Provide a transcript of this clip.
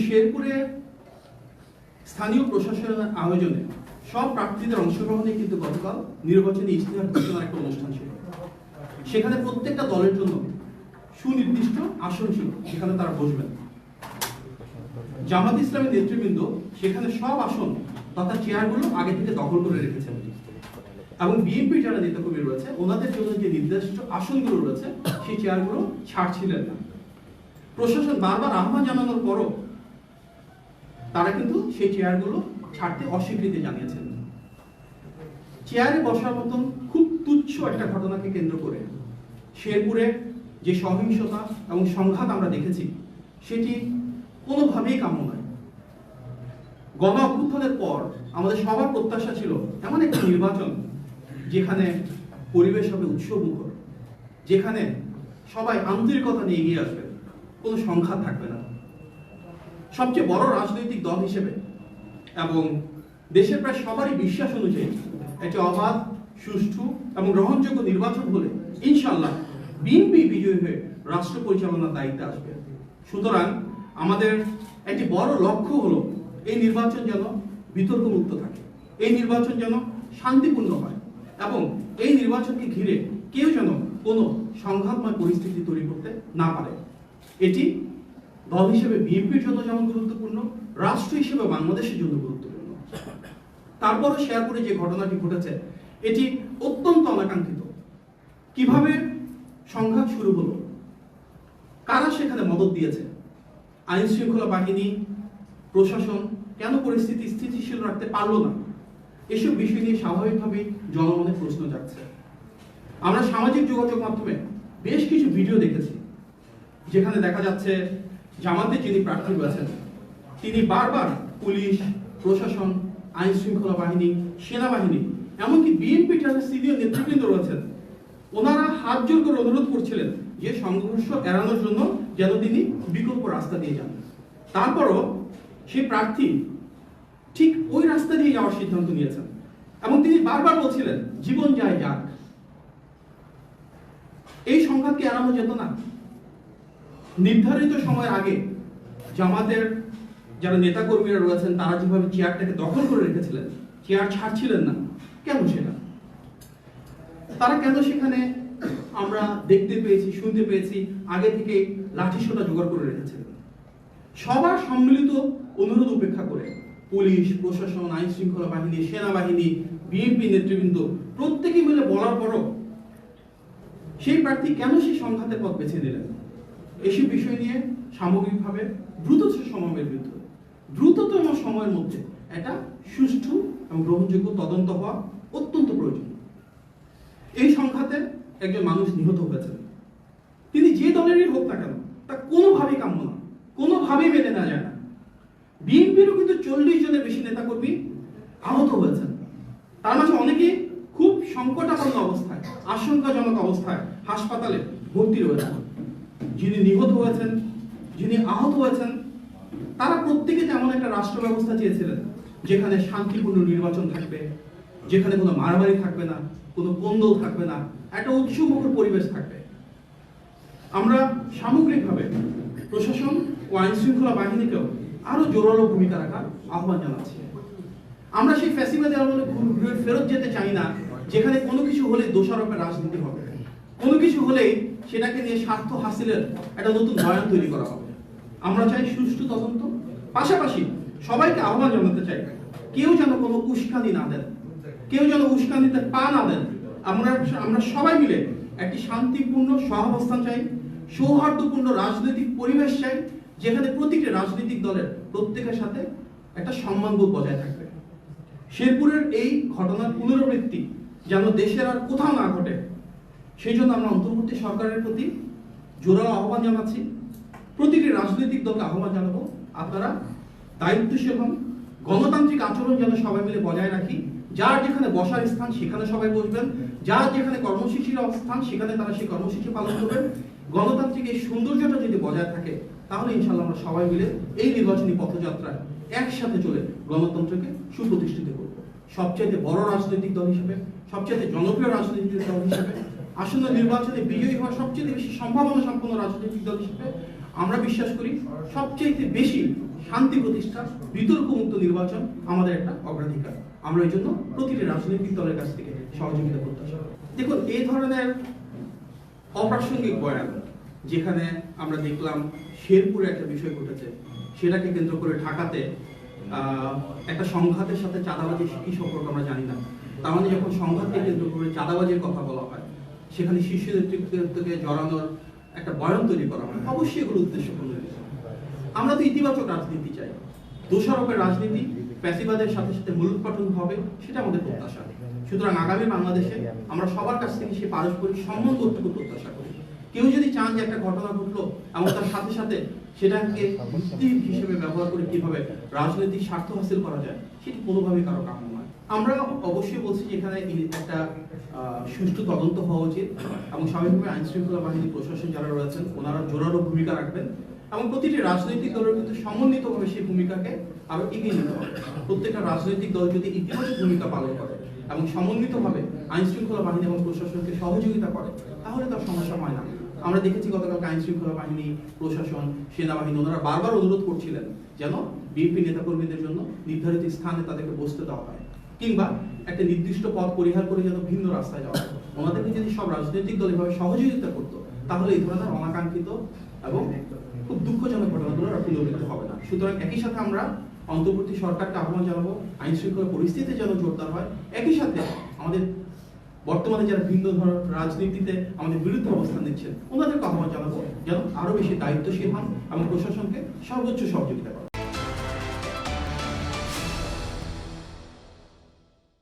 শেরপুরে স্থানীয় প্রশাসনের আয়োজনে সব প্রার্থীদের অংশগ্রহণে কিন্তু গতকাল নির্বাচনী ইশতেহার ঘোষণার একটা অনুষ্ঠান ছিল। সেখানে প্রত্যেকটা দলের জন্য সুনির্দিষ্ট আসন ছিল, সেখানে তারা বসবেন। জামাত ইসলামের নেতৃবৃন্দ সেখানে সব আসন তথা চেয়ারগুলো আগে থেকে দখল করে রেখেছেন এবং বিএনপি যারা নেতাকর্মী রয়েছে ওনাদের জন্য যে নির্দিষ্ট আসনগুলো রয়েছে সেই চেয়ারগুলো ছাড়ছিলেন না। প্রশাসন বারবার আহ্বান জানানোর পরও তারা কিন্তু সেই চেয়ারগুলো ছাড়তে অস্বীকৃতি জানিয়েছেন। চেয়ারে বসার মতন খুব তুচ্ছ একটা ঘটনাকে কেন্দ্র করে শেরপুরে যে সহিংসতা এবং সংঘাত আমরা দেখেছি সেটি কোনোভাবেই কাম্য নয়। গণ অভ্যুত্থানের পর আমাদের সবার প্রত্যাশা ছিল এমন একটা নির্বাচন যেখানে পরিবেশ হবে উৎসবমুখর, যেখানে সবাই আন্তরিকতা নিয়ে এগিয়ে আসবে, কোনো সংঘাত থাকবে না। সবচেয়ে বড় রাজনৈতিক দল হিসেবে এবং দেশের প্রায় সবারই বিশ্বাস অনুযায়ী একটি অবাধ, সুষ্ঠু এবং গ্রহণযোগ্য নির্বাচন হলে ইনশাআল্লাহ বিএনপি বিজয়ী হয়ে রাষ্ট্র পরিচালনার দায়িত্বে আসবে। সুতরাং আমাদের একটি বড় লক্ষ্য হলো এই নির্বাচন যেন বিতর্কমুক্ত থাকে, এই নির্বাচন যেন শান্তিপূর্ণ হয় এবং এই নির্বাচনকে ঘিরে কেউ যেন কোনো সংঘাতময় পরিস্থিতি তৈরি করতে না পারে। এটি দল হিসেবে বিএনপির জন্য যেমন গুরুত্বপূর্ণ, রাষ্ট্র হিসেবে বাংলাদেশের জন্য গুরুত্বপূর্ণ। তারপরও শেরপুরে যে ঘটনাটি ঘটেছে এটি অত্যন্ত অনাকাঙ্ক্ষিত। কিভাবে সংঘাত শুরু হলো, কারা সেখানে মদত দিয়েছে, আইন শৃঙ্খলা বাহিনী, প্রশাসন কেন পরিস্থিতি স্থিতিশীল রাখতে পারলো না, এসব বিষয় নিয়ে স্বাভাবিকভাবেই জনমনে প্রশ্ন জাগছে। আমরা সামাজিক যোগাযোগ মাধ্যমে বেশ কিছু ভিডিও দেখেছি যেখানে দেখা যাচ্ছে জামাতে যিনি প্রার্থী রয়েছেন তিনি বারবার পুলিশ, প্রশাসন, আইন শৃঙ্খলা বাহিনী, সেনাবাহিনী, এমনকি বিএনপি যারা সিনিয়র নেতৃবৃন্দ রয়েছেন ওনারা হাত জোর করে অনুরোধ করছিলেন যে সংঘর্ষ এড়ানোর জন্য যেন তিনি বিকল্প রাস্তা দিয়ে যান। তারপরও সেই প্রার্থী ঠিক ওই রাস্তা দিয়ে যাওয়ার সিদ্ধান্ত নিয়েছেন এবং তিনি বারবার বলছিলেন জীবন যায় যাক। এই সংঘাতকে এড়ানো যেত না। নির্ধারিত সময়ের আগে জামাতের যারা নেতাকর্মীরা রয়েছেন তারা যেভাবে চেয়ারটাকে দখল করে রেখেছিলেন, চেয়ার ছাড়ছিলেন না, কেন সেটা? তারা কেন সেখানে আমরা দেখতে পেয়েছি, শুনতে পেয়েছি আগে থেকে লাঠিসোঁটা জোগাড় করে রেখেছিলেন? সবার সম্মিলিত অনুরোধ উপেক্ষা করে পুলিশ, প্রশাসন, আইন শৃঙ্খলা বাহিনী, সেনাবাহিনী, বিএনপি নেতৃবৃন্দ প্রত্যেকে মিলে বলার পরও সেই প্রার্থী কেন সেই সংঘাতের পথ বেছে নিলেন? এসব বিষয় নিয়ে সামগ্রিকভাবে দ্রুততম সময়ের মধ্যে একটা সুষ্ঠু এবং গ্রহণযোগ্য তদন্ত হওয়া অত্যন্ত প্রয়োজন। এই সংঘাতে একজন মানুষ নিহত হয়েছেন, তিনি যে দলেরই হোক না কেন তা কোনোভাবেই কাম্য না, কোনোভাবেই মেনে নেওয়া যায় না। বিএনপিরও কিন্তু 40 জনের বেশি নেতাকর্মী আহত হয়েছেন, তার মাঝে অনেকেই খুব সংকটাপন্ন অবস্থায়, আশঙ্কাজনক অবস্থায় হাসপাতালে ভর্তি রয়েছেন। যিনি নিহত হয়েছেন, যিনি আহত হয়েছেন, তারা প্রত্যেকে তেমন একটা রাষ্ট্র ব্যবস্থা চেয়েছিলেন যেখানে শান্তিপূর্ণ নির্বাচন থাকবে, যেখানে কোনো মারামারি থাকবে না, কোনো কোন্দল থাকবে না, একটা উৎসবমুখর পরিবেশ থাকবে। আমরা সামগ্রিকভাবে প্রশাসন ও আইন শৃঙ্খলা বাহিনীকেও আরো জোরালো ভূমিকা রাখার আহ্বান জানাচ্ছি। আমরা সেই ফ্যাসিবাদের আমলে ফেরত যেতে চাই না যেখানে কোনো কিছু হলে দোষারোপের রাজনীতি হবে, কোনো কিছু হলেই সেটাকে নিয়ে স্বার্থ হাসিলের একটা নতুন বয়ান তৈরি করা হবে। আমরা চাই সুষ্ঠু তদন্ত, পাশাপাশি সবাইকে আহ্বান জানাতে চাই কেউ যেন কোনো উস্কানি না দেন, কেউ যেন উস্কানিতে পা না দেন। আমরা সবাই মিলে একটি শান্তিপূর্ণ সহাবস্থান চাই, সৌহার্দ্যপূর্ণ রাজনৈতিক পরিবেশ চাই যেখানে প্রতিটি রাজনৈতিক দলের প্রত্যেকের সাথে একটা সম্মানবোধ বজায় থাকবে। শেরপুরের এই ঘটনার পুনরাবৃত্তি যেন দেশের আর কোথাও না ঘটে সেই জন্য আমরা অন্তর্বর্তী সরকারের প্রতি জোরালো আহ্বান জানাচ্ছি। প্রতিটি রাজনৈতিক দলকে আহ্বান জানাবো আপনারা দায়িত্বশীল হন, গণতান্ত্রিক আচরণ যেন সবাই মিলে বজায় রাখি। যার যেখানে বসার স্থান সেখানে সবাই বসবেন, যার যেখানে কর্মসূচির অবস্থান সেখানে তারা সেই কর্মসূচি পালন করবেন। গণতান্ত্রিক এই সৌন্দর্যটা যদি বজায় থাকে তাহলে ইনশাআল্লাহ আমরা সবাই মিলে এই নির্বাচনী পথযাত্রায় একসাথে চলে গণতন্ত্রকে সুপ্রতিষ্ঠিত করব। সবচেয়ে বড় রাজনৈতিক দল হিসেবে, সবচেয়ে জনপ্রিয় রাজনৈতিক দল হিসেবে, আসন্ন নির্বাচনে বিজয়ী হওয়ার সবচেয়ে বেশি সম্ভাবনা সম্পন্ন রাজনৈতিক দল হিসেবে আমরা বিশ্বাস করি সবচেয়ে বেশি শান্তি প্রতিষ্ঠা, বিতর্কমুক্ত নির্বাচন আমাদের একটা অগ্রাধিকার। আমরা এই জন্য প্রতিটি রাজনৈতিক দলের কাছ থেকে সহযোগিতা প্রত্যাশা করি। দেখুন, এই ধরনের অপ্রাসঙ্গিক বয়ান, যেখানে আমরা দেখলাম শেরপুরে একটা বিষয় ঘটেছে, সেটাকে কেন্দ্র করে ঢাকাতে একটা সংঘাতের সাথে চাঁদাবাজির কি সম্পর্ক আমরা জানি না। তার মানে যখন সংঘাতকে কেন্দ্র করে চাঁদাবাজির কথা বলা হয়, সেখানে শীর্ষ নেতৃত্বকে জড়ানোর একটা বয়ান তৈরি করা হয়, অবশ্যই এগুলো উদ্দেশ্যপূর্ণ। আমরা তো ইতিবাচক রাজনীতি চাই, দোষারোপের রাজনীতি, ফ্যাসিবাদের সাথে সাথে মূলোৎপাটন হবে, সেটা আমাদের প্রত্যাশা। সুতরাং আগামী বাংলাদেশে আমরা সবার কাছ থেকে সেই পারস্পরিক সম্মানটুকু প্রত্যাশা করি। কেউ যদি চান যে একটা ঘটনা ঘটলো এবং তার সাথে সাথে সেটাকে ভিত্তি হিসেবে ব্যবহার করে কিভাবে রাজনৈতিক স্বার্থ হাসিল করা যায়, সেটি কোনোভাবেই কারো কাম্য নয়। আমরা অবশ্যই বলছি যে এখানে একটা সুষ্ঠু তদন্ত হওয়া উচিত এবং স্বাভাবিকভাবে আইন শৃঙ্খলা বাহিনী, প্রশাসন যারা রয়েছেন ওনারা জোরালো ভূমিকা রাখবেন এবং প্রতিটি রাজনৈতিক দলের কিন্তু সমন্বিতভাবে সেই ভূমিকাকে আরো এগিয়ে নিতে হবে। প্রত্যেকটা রাজনৈতিক দল যদি ইতিবাচক ভূমিকা পালন করে এবং সমন্বিতভাবে আইন শৃঙ্খলা বাহিনী এবং প্রশাসনকে সহযোগিতা করে, তাহলে তার সমস্যা হয় না। আমরা দেখেছি গতকালকে আইন শৃঙ্খলা বাহিনী, প্রশাসন, সেনাবাহিনী ওনারা বারবার অনুরোধ করছিলেন যেন বিএনপি নেতাকর্মীদের জন্য নির্ধারিত স্থানে তাদেরকে বসতে দেওয়া হয়, কিংবা একটা নির্দিষ্ট পথ পরিহার করে যেন ভিন্ন রাস্তায় যাওয়া হয়। ওনাদেরকে যদি সব রাজনৈতিক দল এভাবে সহযোগিতা করতো, তাহলে এই ধরনের অনাকাঙ্ক্ষিত এবং খুব দুঃখজনক ঘটনাগুলো আর পুনরাবৃত্তি হবে না। সুতরাং একই সাথে আমরা অন্তর্বর্তী সরকারকে আহ্বান জানাবো আইন শৃঙ্খলা পরিস্থিতি যেন জোরদার হয়। একই সাথে আমাদের বর্তমানে যারা ভিন্ন ধরনের রাজনীতিতে আমাদের বিরুদ্ধে অবস্থান নিচ্ছেন, ওনাদেরকে আহ্বান জানাবো যেন আরো বেশি দায়িত্বশীল হন এবং প্রশাসনকে সর্বোচ্চ সহযোগিতা করেন।